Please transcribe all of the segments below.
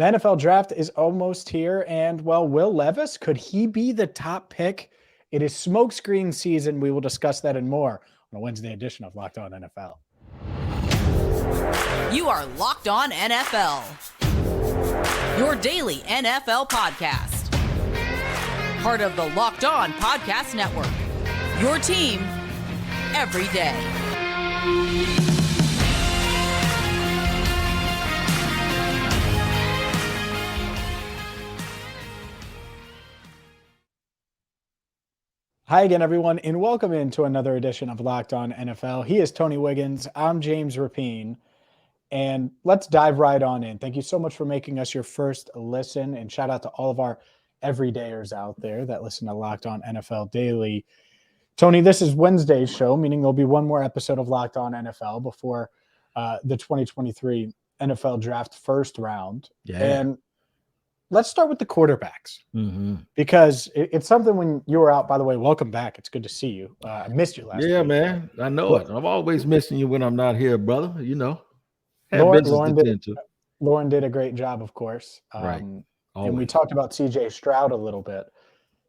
The NFL draft is almost here, and well, Will Levis, could he be the top pick? It is smokescreen season. We will discuss that and more on a Wednesday edition of Locked On NFL. You are Locked On NFL, your daily NFL podcast. Part of the Locked On Podcast Network, your team every day. Hi again, everyone, and welcome into another edition of Locked On NFL. He is Tony Wiggins. I'm James Rapien, and let's dive right on in. Thank you so much for making us your first listen, and shout out to all of our everydayers out there that listen to Locked On NFL Daily. Tony, this is Wednesday's show, meaning there'll be one more episode of Locked On NFL before the 2023 NFL Draft first round. Yeah. And let's start with the quarterbacks, because it's something when you were out. By the way, welcome back. It's good to see you. I missed you last week. Yeah, man. I know it. I'm always missing you when I'm not here, brother. You know, Lauren did a great job, of course. Right. And we talked about C.J. Stroud a little bit.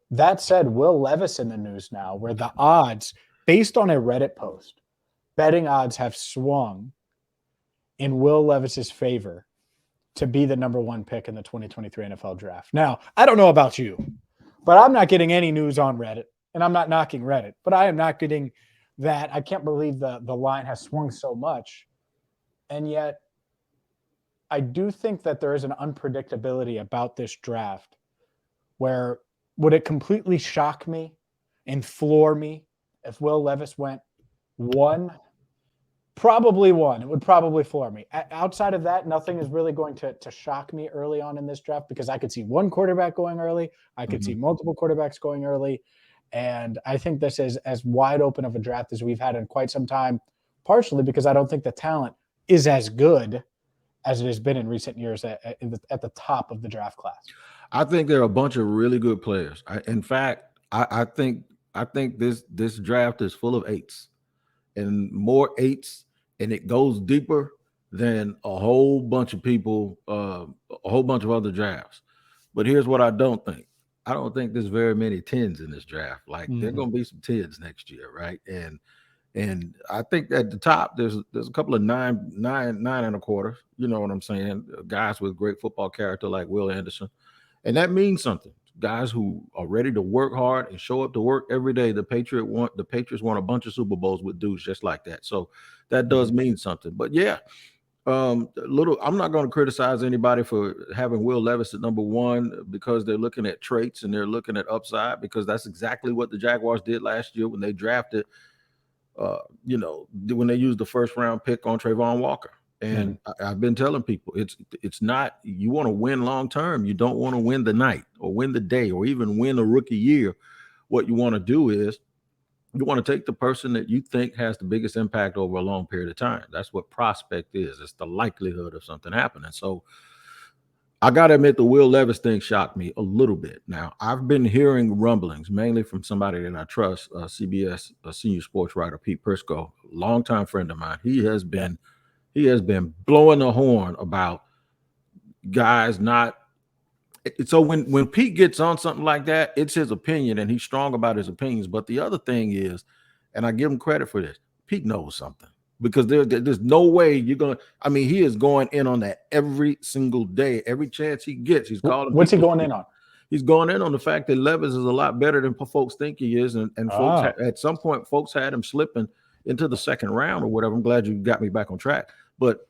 That said, Will Levis in the news now, where the odds, based on a Reddit post, betting odds have swung in Will Levis's favor to be the number one pick in the 2023 NFL draft. Now, I don't know about you, but I'm not getting any news on Reddit, and I'm not knocking Reddit, but I am not getting that. I can't believe the line has swung so much. And yet, I do think that there is an unpredictability about this draft where would it completely shock me and floor me if Will Levis went one? Probably one. It would probably floor me. Outside of that, nothing is really going to shock me early on in this draft, because I could see one quarterback going early. I could see multiple quarterbacks going early. And I think this is as wide open of a draft as we've had in quite some time, partially because I don't think the talent is as good as it has been in recent years at the top of the draft class. I think there are a bunch of really good players. In fact, I think this draft is full of eights. And more eights, and it goes deeper than a whole bunch of people, a whole bunch of other drafts. But here's what I don't think. I don't think there's very many tens in this draft. Like there are going to be some tens next year, right? And I think at the top there's a couple of nine and a quarter. You know what I'm saying? Guys with great football character like Will Anderson, and that means something. Guys who are ready to work hard and show up to work every day. The Patriots won a bunch of Super Bowls with dudes just like that. So that does mean something. But yeah, I'm not going to criticize anybody for having Will Levis at number one because they're looking at traits and they're looking at upside, because that's exactly what the Jaguars did last year when they drafted, when they used the first round pick on Trayvon Walker. And I've been telling people, it's not, you want to win long term. You don't want to win the night or win the day or even win a rookie year. What you want to do is you want to take the person that you think has the biggest impact over a long period of time. That's what prospect is. It's the likelihood of something happening. So I got to admit, the Will Levis thing shocked me a little bit. Now, I've been hearing rumblings, mainly from somebody that I trust, CBS senior sports writer Pete Prisco, longtime friend of mine. He has been blowing the horn about guys not. So when Pete gets on something like that, it's his opinion and he's strong about his opinions. But the other thing is, and I give him credit for this, Pete knows something, because there's no way you're going to. I mean, he is going in on that every single day, every chance he gets. He's calling. What's he going in on? He's going in on the fact that Levis is a lot better than folks think he is. And folks at some point, folks had him slipping into the second round or whatever. I'm glad you got me back on track. But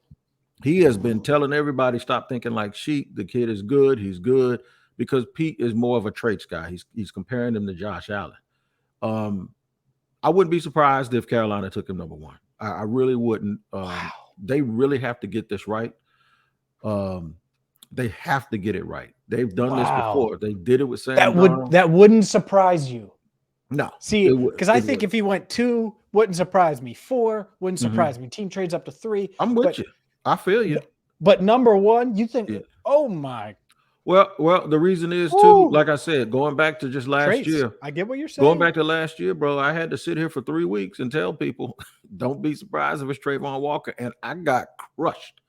he has been telling everybody, stop thinking like sheep. The kid is good. He's good, because Pete is more of a traits guy. He's comparing him to Josh Allen. I wouldn't be surprised if Carolina took him number one. I really wouldn't. Wow. They really have to get this right. They have to get it right. They've done this before. They did it with Sam Darnold. That wouldn't surprise you. No. See, because I think if he went 2, wouldn't surprise me. 4 wouldn't surprise me. Team trades up to 3. I'm with you. I feel you. But number one, you think, oh my. Well, the reason is too, like I said, going back to just last year. I get what you're saying. Going back to last year, bro, I had to sit here for 3 weeks and tell people, don't be surprised if it's Trayvon Walker. And I got crushed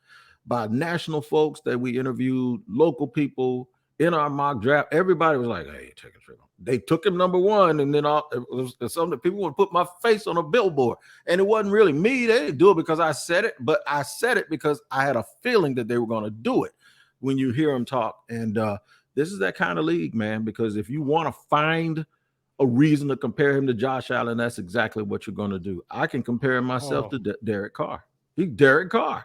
by national folks that we interviewed, local people in our mock draft. Everybody was like, hey, take a trip. They took him number one, and then it was something that people would put my face on a billboard. And it wasn't really me. They didn't do it because I said it, but I said it because I had a feeling that they were going to do it when you hear them talk. And this is that kind of league, man, because if you want to find a reason to compare him to Josh Allen, that's exactly what you're going to do. I can compare myself to Derek Carr. Derek Carr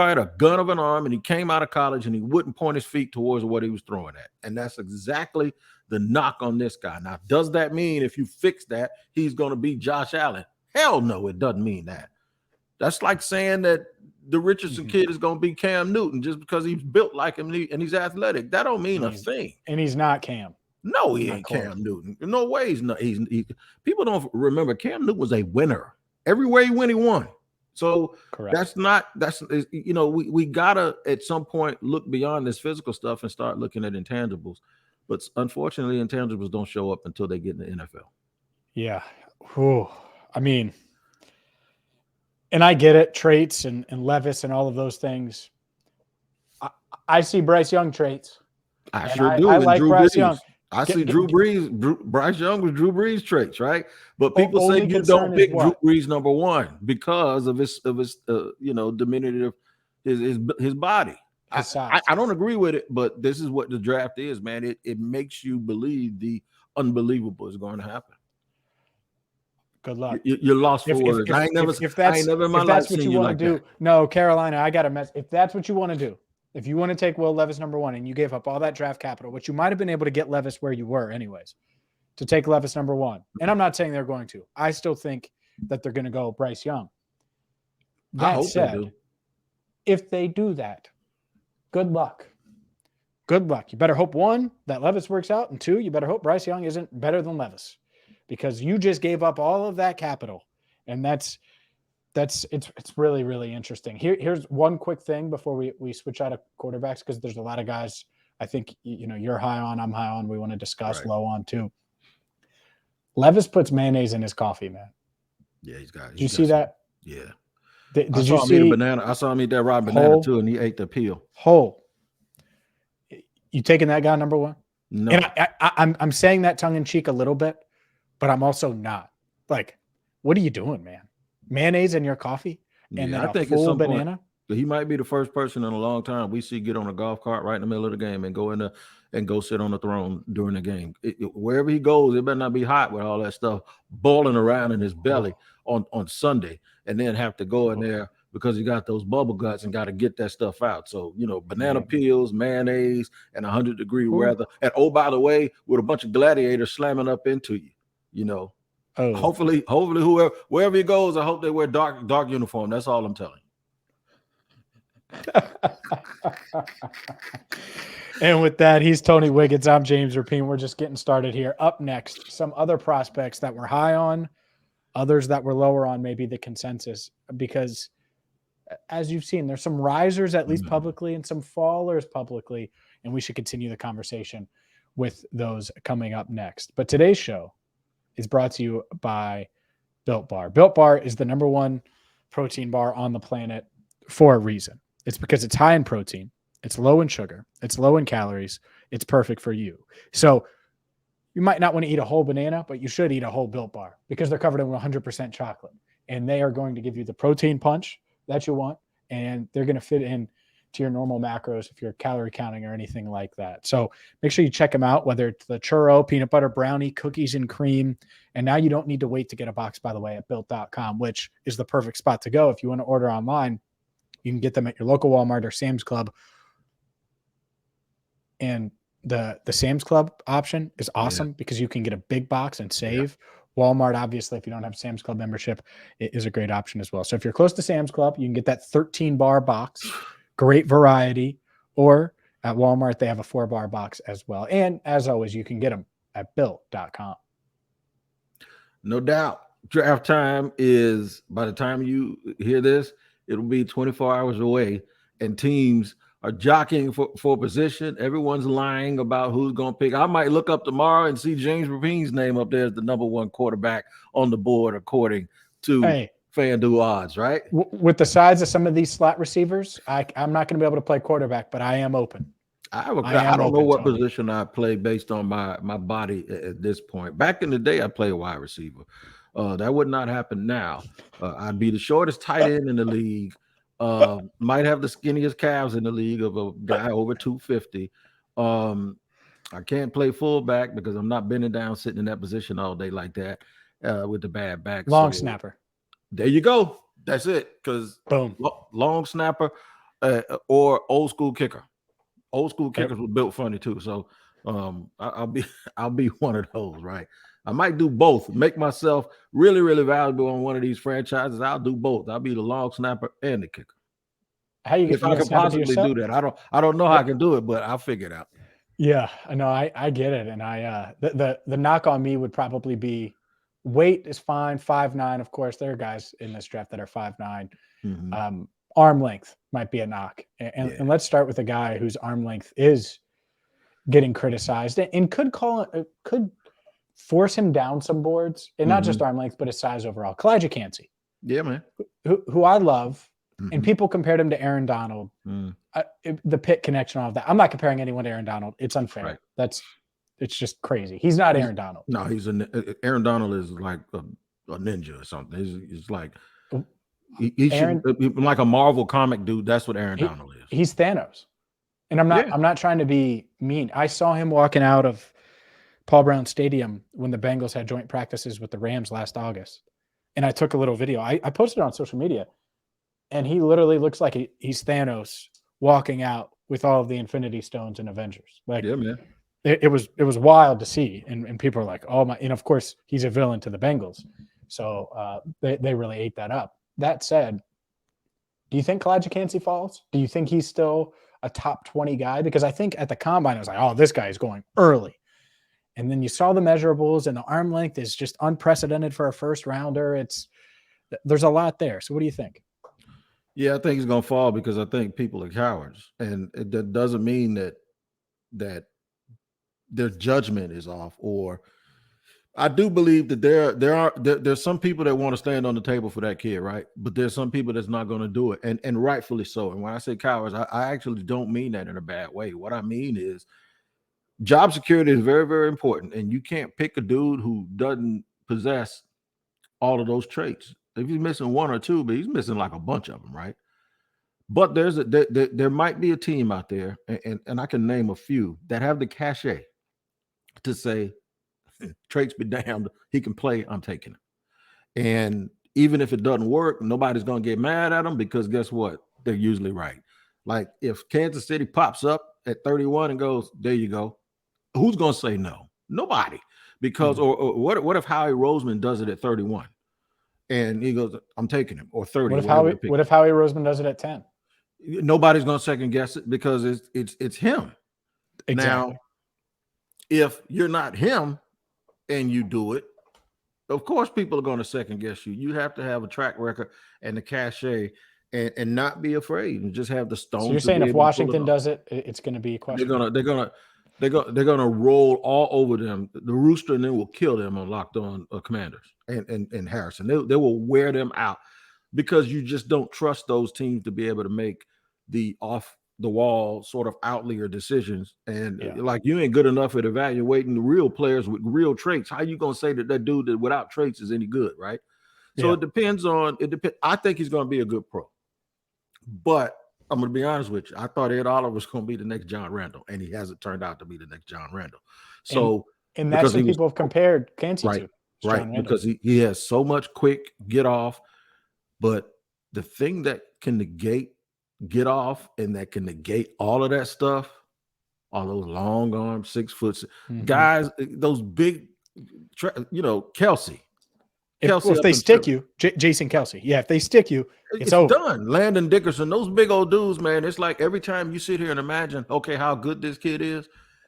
had a gun of an arm, and he came out of college, and he wouldn't point his feet towards what he was throwing at. And that's exactly the knock on this guy. Now, does that mean if you fix that, he's going to be Josh Allen? Hell no, it doesn't mean that. That's like saying that the Richardson kid is going to be Cam Newton just because he's built like him and he's athletic. That don't mean a thing. And he's not Cam. No, he ain't Cam Newton. No way he's not. People don't remember Cam Newton was a winner. Everywhere he went, he won. So correct. We gotta at some point look beyond this physical stuff and start looking at intangibles. But unfortunately, intangibles don't show up until they get in the NFL. Yeah. Whew. I mean, and I get it, traits and Levis and all of those things. I see Bryce Young traits. I sure do. I like Bryce Young. See Drew Brees. Bryce Young was Drew Brees traits, right? But people say you don't pick Drew Brees number one because of his diminutive his body. I don't agree with it, but this is what the draft is, man. It makes you believe the unbelievable is going to happen. Good luck. You're lost for words. I ain't never in my life seen you like that. No, Carolina, I got a mess. If that's what you want to do, if you want to take Will Levis number one and you gave up all that draft capital, which you might have been able to get Levis where you were anyways, to take Levis number one. And I'm not saying they're going to. I still think that they're going to go Bryce Young. That said, if they do that, good luck. Good luck. You better hope, one, that Levis works out, and two, you better hope Bryce Young isn't better than Levis, because you just gave up all of that capital. And it's really, really interesting. Here's one quick thing before we switch out of quarterbacks, because there's a lot of guys I think you're high on, I'm high on, we want to discuss low on too. Levis puts mayonnaise in his coffee, man. Yeah, he's got. Did you see that? Yeah. Did you see him eat a banana? I saw him eat that raw banana too, and he ate the peel. You taking that guy number one? No. And I'm saying that tongue in cheek a little bit, but I'm also not. Like, what are you doing, man? Mayonnaise in your coffee and then I think a full banana? He might be the first person in a long time we see get on a golf cart right in the middle of the game and go sit on the throne during the game. Wherever he goes, it better not be hot with all that stuff boiling around in his belly on Sunday, and then have to go in there because he got those bubble guts and got to get that stuff out. So, banana peels, mayonnaise, and 100-degree weather. And by the way, with a bunch of gladiators slamming up into you, hopefully wherever he goes, I hope they wear dark uniform. That's all I'm telling you. And with that, he's Tony Wiggins. I'm James Rapien. We're just getting started here. Up next, some other prospects that we're high on, others that we're lower on, maybe the consensus, because as you've seen, there's some risers, at least publicly, and some fallers publicly, and we should continue the conversation with those coming up next. But today's show is brought to you by Built Bar. Built Bar is the number one protein bar on the planet for a reason. It's because it's high in protein, it's low in sugar, it's low in calories, it's perfect for you. So you might not want to eat a whole banana, but you should eat a whole Built Bar because they're covered in 100% chocolate. And they are going to give you the protein punch that you want, and they're going to fit in to your normal macros if you're calorie counting or anything like that. So make sure you check them out, whether it's the churro, peanut butter brownie, cookies and cream. And now you don't need to wait to get a box, by the way, at built.com, which is the perfect spot to go. If you want to order online, you can get them at your local Walmart or Sam's Club. And the Sam's Club option is awesome because you can get a big box and save. Walmart, obviously, if you don't have Sam's Club membership, it is a great option as well. So if you're close to Sam's Club, you can get that 13-bar box, great variety, or at Walmart, they have a 4-bar box as well. And as always, you can get them at built.com. No doubt. Draft time is, by the time you hear this, it'll be 24 hours away, and teams are jockeying for position. Everyone's lying about who's going to pick. I might look up tomorrow and see James Rapien's name up there as the number one quarterback on the board, according to FanDuel odds, right? With the size of some of these slot receivers, I'm not going to be able to play quarterback, but I am open. I don't know what position I play based on my body at this point. Back in the day, I played wide receiver. That would not happen now. I'd be the shortest tight end in the league. Might have the skinniest calves in the league of a guy over 250. I can't play fullback because I'm not bending down, sitting in that position all day like that with the bad back. Long snapper. There you go. That's it. Because boom, long snapper or old school kicker. Old school kickers were built funny too. So I'll be one of those, right? I might do both. Make myself really, really valuable on one of these franchises. I'll do both. I'll be the long snapper and the kicker. How you if I can possibly do that? I don't know how I can do it, but I'll figure it out. Yeah, I know. I get it. And the knock on me would probably be weight is fine. 5'9", of course. There are guys in this draft that are 5'9". Mm-hmm. Arm length might be a knock. And let's start with a guy whose arm length is getting criticized and could force him down some boards, and not just arm length, but his size overall. Kalijah Kancey. Yeah, man. Who I love, and people compared him to Aaron Donald. The Pitt connection, all of that. I'm not comparing anyone to Aaron Donald. It's unfair. Right. It's just crazy. He's not Aaron Donald. No, Aaron Donald is like a ninja or something. He's like he should like a Marvel comic dude. That's what Aaron Donald is. He's Thanos. And I'm not trying to be mean. I saw him walking out of Paul Brown Stadium when the Bengals had joint practices with the Rams last August. And I took a little video. I posted it on social media. And he literally looks like he's Thanos walking out with all of the Infinity Stones and Avengers. Like, yeah, man. It was wild to see. And people are like, oh my, and of course he's a villain to the Bengals. So they really ate that up. That said, do you think Kalijah Kancey falls? Do you think he's still a top 20 guy? Because I think at the combine, I was like, oh, this guy is going early. And then you saw the measurables, and the arm length is just unprecedented for a first rounder. There's a lot there. So what do you think? Yeah, I think he's going to fall because I think people are cowards. And that doesn't mean that their judgment is off, or I do believe that there's some people that want to stand on the table for that kid, right? But there's some people that's not going to do it, and rightfully so. And when I say cowards, I actually don't mean that in a bad way. What I mean is job security is very, very important, and you can't pick a dude who doesn't possess all of those traits. If he's missing one or two, but he's missing like a bunch of them, right? But there might be a team out there, and I can name a few that have the cachet to say, traits be damned, he can play, I'm taking him. And even if it doesn't work, nobody's going to get mad at him because guess what? They're usually right. Like if Kansas City pops up at 31 and goes, there you go, who's going to say no? Nobody. Because or what if Howie Roseman does it at 31 and he goes, I'm taking him, or 30? What if Howie Roseman does it at 10? Nobody's going to second guess it because it's him. Exactly. Now, if you're not him and you do it, of course people are going to second guess you. You have to have a track record and the cachet and not be afraid and just have the stones. So you're saying if Washington does it, it's going to be a question. They're gonna roll all over them. The Rooster and then will kill them on Locked On Commanders and Harrison. They will wear them out because you just don't trust those teams to be able to make the off the wall sort of outlier decisions. And like you ain't good enough at evaluating the real players with real traits. How you gonna say that dude that without traits is any good, right? So it depends. I think he's gonna be a good pro, but I'm going to be honest with you. I thought Ed Oliver was going to be the next John Randall, and he hasn't turned out to be the next John Randall. So, and that's what people have compared Kancey to. Right, because he has so much quick get off, but the thing that can negate get off and that can negate all of that stuff, all those long arms, 6 foot guys, those big, Kelsey. If they stick you, Jason Kelsey. Yeah, if they stick you, it's over. Done. Landon Dickerson, those big old dudes, man. It's like every time you sit here and imagine, okay, how good this kid is,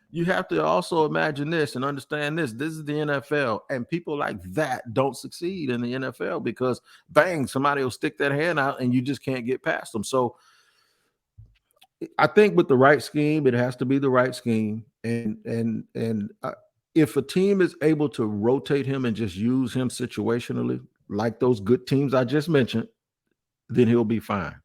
you have to also imagine this and understand this. This is the NFL, and people like that don't succeed in the NFL because, bang, somebody will stick that hand out and you just can't get past them. So I think with the right scheme, it has to be the right scheme. And if a team is able to rotate him and just use him situationally, like those good teams I just mentioned, then he'll be fine.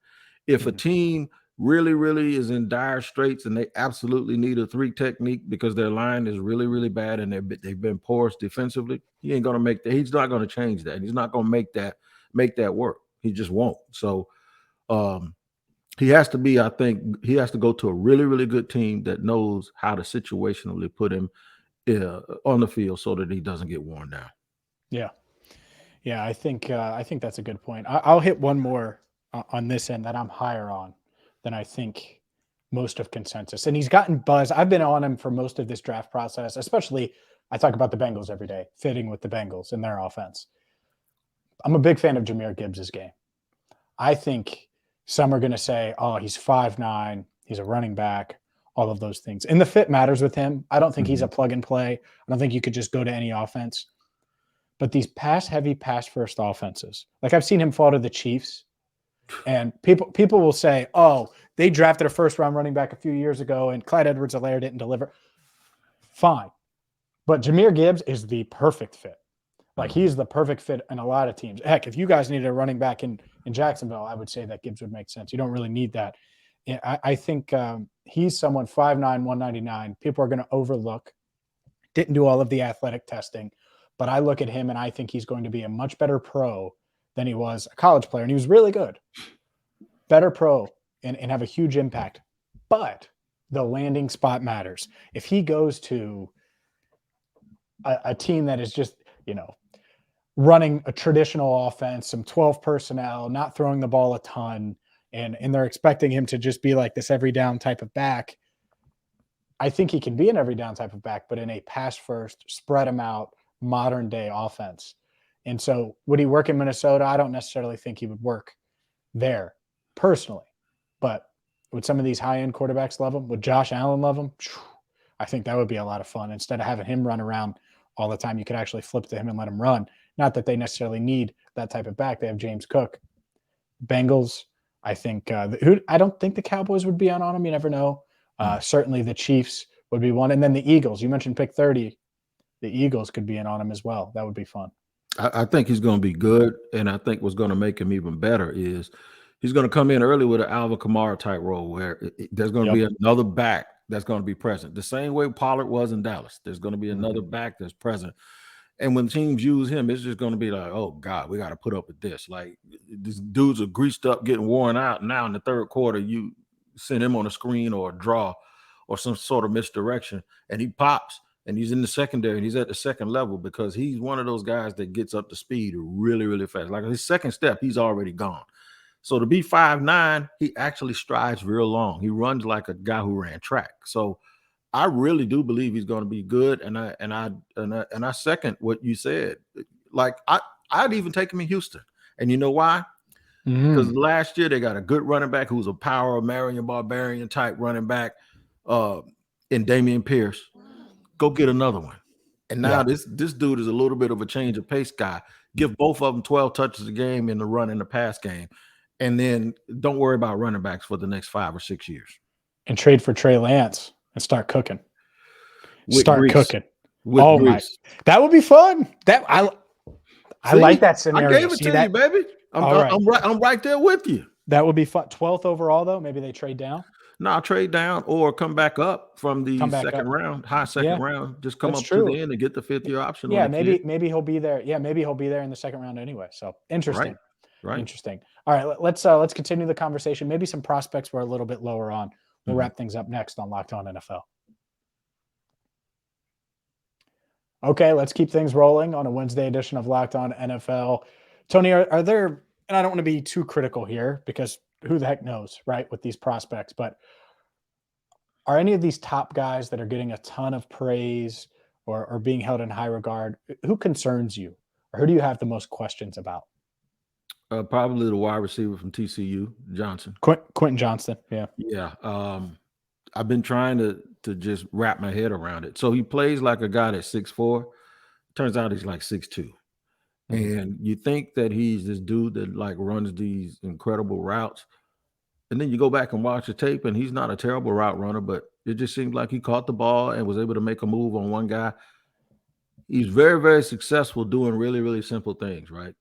If a team really, really is in dire straits and they absolutely need a 3 technique because their line is really, really bad and they've been porous defensively, he ain't going to make that. He's not going to change that. He's not going to make that work. He just won't. So he has to be, I think, he has to go to a really, really good team that knows how to situationally put him on the field so that he doesn't get worn down. Yeah. Yeah, I think that's a good point. I'll hit one more on this end that I'm higher on than I think most of consensus. And he's gotten buzz. I've been on him for most of this draft process, especially I talk about the Bengals every day, fitting with the Bengals and their offense. I'm a big fan of Jahmyr Gibbs' game. I think some are going to say, oh, he's 5'9", he's a running back, all of those things. And the fit matters with him. I don't think he's a plug and play. I don't think you could just go to any offense. But these pass-heavy, pass-first offenses, like I've seen him fall to the Chiefs, and people will say, oh, they drafted a first-round running back a few years ago, and Clyde Edwards-Helaire didn't deliver. Fine. But Jahmyr Gibbs is the perfect fit. Like, he's the perfect fit in a lot of teams. Heck, if you guys needed a running back in Jacksonville, I would say that Gibbs would make sense. You don't really need that. I think he's someone 5'9", 199. People are going to overlook. Didn't do all of the athletic testing. But I look at him and I think he's going to be a much better pro than he was a college player. And he was really good. Better pro and have a huge impact. But the landing spot matters. If he goes to a team that is just, running a traditional offense, some 12 personnel, not throwing the ball a ton, and they're expecting him to just be like this every down type of back, I think he can be an every down type of back, but in a pass first, spread him out, modern day offense. And so would he work in Minnesota? I don't necessarily think he would work there personally, but would some of these high end quarterbacks love him? Would Josh Allen love him? I think that would be a lot of fun. Instead of having him run around all the time, you could actually flip to him and let him run. Not that they necessarily need that type of back. They have James Cook. Bengals, I think I don't think the Cowboys would be on him. You never know. Certainly the Chiefs would be one. And then the Eagles, you mentioned pick 30. The Eagles could be in on him as well. That would be fun. I think he's going to be good, and I think what's going to make him even better is he's going to come in early with an Alvin Kamara type role where there's going to be another back that's going to be present. The same way Pollard was in Dallas. There's going to be another back that's present. And when teams use him, it's just going to be like, oh, God, we got to put up with this. Like, these dudes are greased up, getting worn out. Now in the third quarter, you send him on a screen or a draw or some sort of misdirection, and he pops. And he's in the secondary, and he's at the second level because he's one of those guys that gets up to speed really, really fast. Like his second step, he's already gone. So to be 5'9", he actually strides real long. He runs like a guy who ran track. So I really do believe he's going to be good. And I second what you said. Like I'd even take him in Houston. And you know why? Because last year they got a good running back who was a power Marion Barbarian type running back in Dameon Pierce. Go get another one. And now this dude is a little bit of a change of pace guy. Give both of them 12 touches a game in the run and the pass game. And then don't worry about running backs for the next 5 or 6 years. And trade for Trey Lance and start cooking. Cooking. With Greece. That would be fun. I like that scenario. I gave it to you, baby. I'm right there with you. That would be fun. 12th overall, though. Maybe they trade down. No, trade down or come back up from the second round, high second round. Just come up to the end and get the 5th-year option. Yeah, maybe he'll be there. Yeah, maybe he'll be there in the second round anyway. So interesting. Right. Interesting. All right, let's continue the conversation. Maybe some prospects we're a little bit lower on. We'll wrap things up next on Locked On NFL. Okay, let's keep things rolling on a Wednesday edition of Locked On NFL. Tony, are there, and I don't want to be too critical here because who the heck knows, right, with these prospects, but are any of these top guys that are getting a ton of praise or being held in high regard, who concerns you? Or who do you have the most questions about? Probably the wide receiver from TCU, Johnson. Quentin Johnston, yeah. Yeah. I've been trying to just wrap my head around it. So he plays like a guy that's 6'4". Turns out he's like 6'2". And you think that he's this dude that like runs these incredible routes. And then you go back and watch the tape, and he's not a terrible route runner, but it just seemed like he caught the ball and was able to make a move on one guy. He's very, very successful doing really, really simple things, right?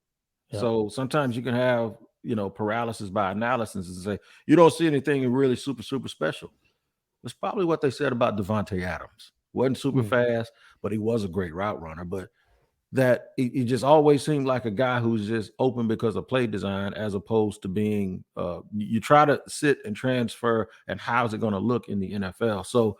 Yeah. So sometimes you can have, paralysis by analysis and say, you don't see anything really super, super special. That's probably what they said about Devontae Adams. Wasn't super fast, but he was a great route runner. But that he just always seemed like a guy who's just open because of play design, as opposed to being you try to sit and transfer and how's it going to look in the NFL. So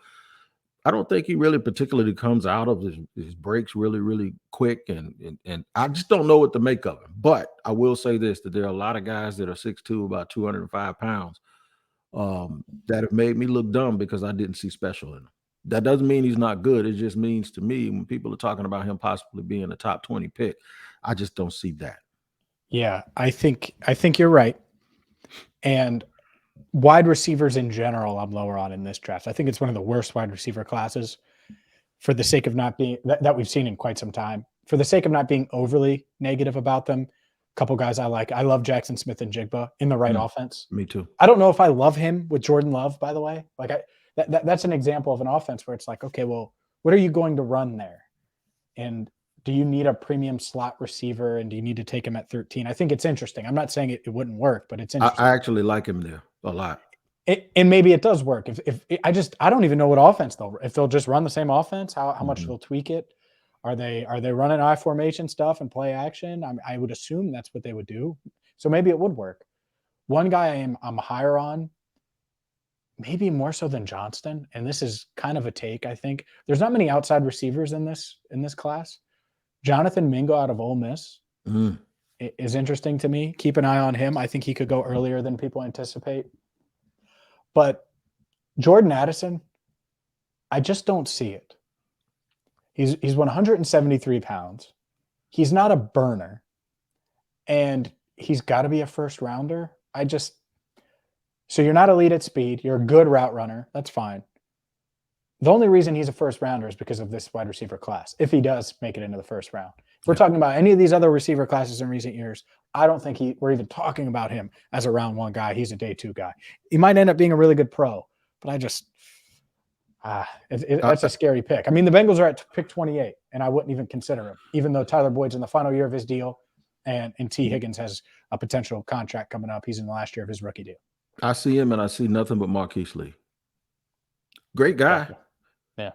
I don't think he really particularly comes out of his breaks really, really quick. And I just don't know what to make of him. But I will say this, that there are a lot of guys that are 6'2", about 205 pounds, that have made me look dumb because I didn't see special in him. That doesn't mean he's not good. It just means to me, when people are talking about him possibly being a top 20 pick, I just don't see that. Yeah, I think you're right. And wide receivers in general, I'm lower on in this draft. I think it's one of the worst wide receiver classes for the sake of not being that we've seen in quite some time. For the sake of not being overly negative about them, a couple guys I like. I love Jackson Smith and Jigba in the right offense. Me too. I don't know if I love him with Jordan Love, by the way. Like that's an example of an offense where it's like, okay, well, what are you going to run there? And do you need a premium slot receiver? And do you need to take him at 13? I think it's interesting. I'm not saying it wouldn't work, but it's interesting. I actually like him there a lot. And maybe it does work. If I don't even know what offense if they'll just run the same offense, how much they'll tweak it. Are they running I formation stuff and play action? I would assume that's what they would do. So maybe it would work. One guy I'm higher on, maybe more so than Johnston, and this is kind of a take. I think there's not many outside receivers in this class. Jonathan Mingo out of Ole Miss is interesting to me. Keep an eye on him. I think he could go earlier than people anticipate. But Jordan Addison, I just don't see it. He's 173 pounds. He's not a burner. And he's got to be a first rounder. So you're not elite at speed. You're a good route runner. That's fine. The only reason he's a first rounder is because of this wide receiver class, if he does make it into the first round. If we're talking about any of these other receiver classes in recent years, I don't think we're even talking about him as a round one guy. He's a day two guy. He might end up being a really good pro, but that's a scary pick. I mean, the Bengals are at pick 28, and I wouldn't even consider him, even though Tyler Boyd's in the final year of his deal, and T. Higgins has a potential contract coming up. He's in the last year of his rookie deal. I see him, and I see nothing but Marquise Lee. Great guy. Yeah.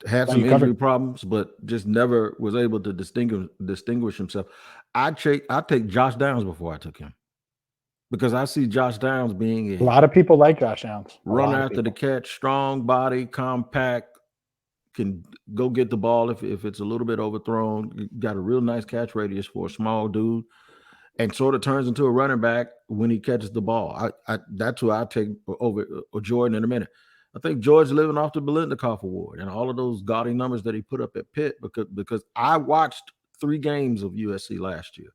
Had some injury problems, but just never was able to distinguish himself. I take Josh Downs before I took him, because I see Josh Downs being a lot of people like Josh Downs. Run after the catch, strong body, compact, can go get the ball if it's a little bit overthrown. Got a real nice catch radius for a small dude, and sort of turns into a running back when he catches the ball. That's who I take over Jordan in a minute. I think George living off the Biletnikoff Award and all of those gaudy numbers that he put up at Pitt, because I watched 3 games of USC last year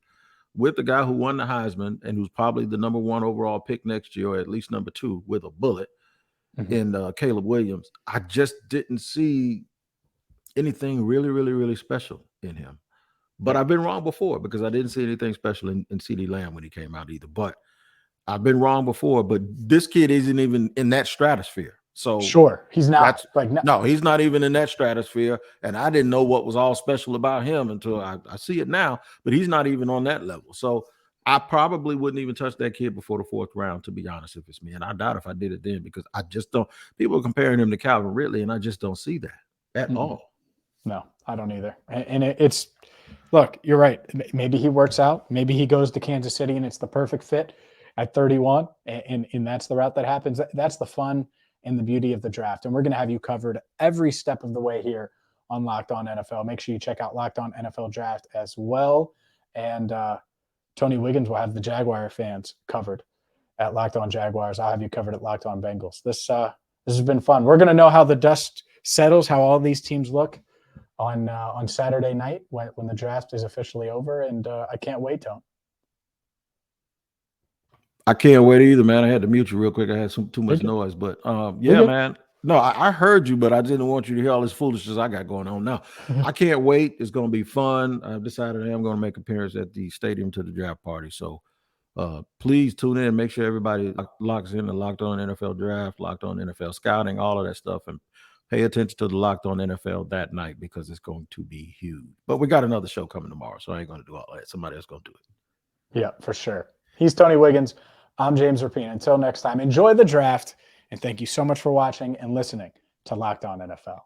with the guy who won the Heisman and who's probably the number 1 overall pick next year, or at least number 2 with a bullet in Caleb Williams. I just didn't see anything really, really, really special in him. But I've been wrong before, because I didn't see anything special in CeeDee Lamb when he came out either. But I've been wrong before, but this kid isn't even in that stratosphere. So sure, he's not. No, he's not even in that stratosphere, and I didn't know what was all special about him until I see it now. But he's not even on that level. So I probably wouldn't even touch that kid before the 4th round, to be honest, if it's me. And I doubt if I did it then, because I just don't. People are comparing him to Calvin Ridley, and I just don't see that at all. No, I don't either. And it's look, you're right. Maybe he works out. Maybe he goes to Kansas City, and it's the perfect fit at 31, and that's the route that happens. That's the fun and the beauty of the draft. And we're going to have you covered every step of the way here on Locked On NFL. Make sure you check out Locked On NFL Draft as well. And Tony Wiggins will have the Jaguar fans covered at Locked On Jaguars. I'll have you covered at Locked On Bengals. This has been fun. We're going to know how the dust settles, how all these teams look on Saturday night when the draft is officially over. And I can't wait, Tone. I can't wait either, man. I had to mute you real quick. I had too much noise, but man. No, I heard you, but I didn't want you to hear all this foolishness I got going on now. I can't wait. It's going to be fun. I've decided I am going to make an appearance at the stadium to the draft party. So please tune in. Make sure everybody locks in the Locked On NFL Draft, Locked On NFL Scouting, all of that stuff, and pay attention to the Locked On NFL that night, because it's going to be huge. But we got another show coming tomorrow, so I ain't going to do all that. Somebody else going to do it. Yeah, for sure. He's Tony Wiggins. I'm James Rapien. Until next time, enjoy the draft, and thank you so much for watching and listening to Locked On NFL.